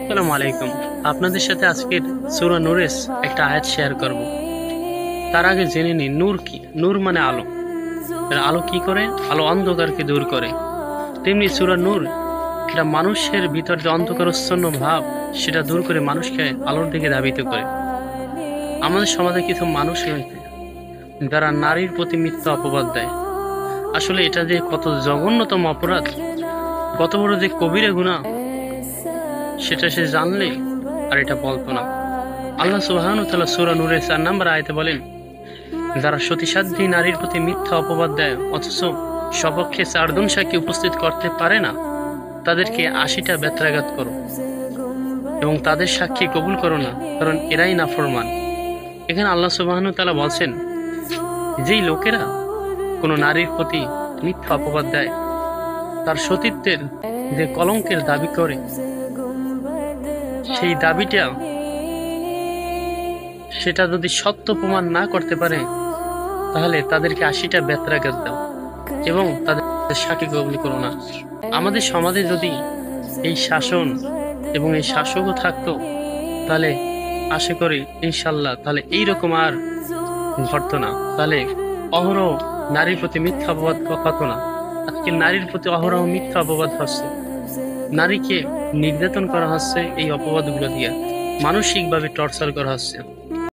আসসালামু আলাইকুম। আপনাদের সাথে আজকের সূরা নূরের একটা আয়াত শেয়ার করব। তার আগে জেনে নিন নূর কি। নূর মানে আলো। আর আলো কি করে? আলো অন্ধকারকে দূর করে। তেমনি সূরা নূর এটা মানুষের ভিতর যে অন্ধকারাচ্ছন্ন ভাব সেটা দূর করে মানুষকে আলোর দিকে ধাবিত করে। আমাদের সমাজে কিছু মানুষ রয়েছে যারা নারীর প্রতি মিথ্যা অপবাদ দেয়। আসলে এটা যে কত জঘন্যতম অপরাধ, কত বড় যে কবিরা গুনাহ, সেটা সে জানলে আর এটা বলতো না। আল্লাহ সুবহানাহু ওয়া তাআলা সূরা নূরের ৪ নম্বর আয়াতে বলেন, যারা সতীসাধ্যী নারীর প্রতি মিথ্যা অপবাদ দেয় অথচ সপক্ষে ৪ জন সাক্ষী উপস্থিত করতে পারে না, তাদেরকে ৮০টা বেত্রাঘাত করো এবং তাদের সাক্ষী কবুল করো না, কারণ এরাই নাফরমান। এখানে আল্লাহ সুবহানাহু ওয়া তাআলা বলছেন, যেই লোকেরা কোনো নারীর প্রতি মিথ্যা অপবাদ দেয়, তার সতীত্বের যে কলঙ্কের দাবি করে, সেই দাবিটা সেটা যদি সত্য প্রমাণ না করতে পারে, তাহলে তাদেরকে ৮০টা বেত্রাঘাত দাও এবং তাদের সাক্ষী কবুল করো না। আমাদের সমাজে যদি এই শাসন এবং এই শাসকও থাকতো, তাহলে আশা করি ইনশাল্লাহ তাহলে এইরকম আর ঘটতো না। তাহলে অহরহ নারীর প্রতি মিথ্যা অপবাদ হতো না। আজকে নারীর প্রতি অহরহ মিথ্যা অপবাদ হচ্ছে, নারীকে নির্যাতন করা হচ্ছে, এই অপবাদগুলো দিয়ে মানসিকভাবে টর্চার করা হচ্ছে।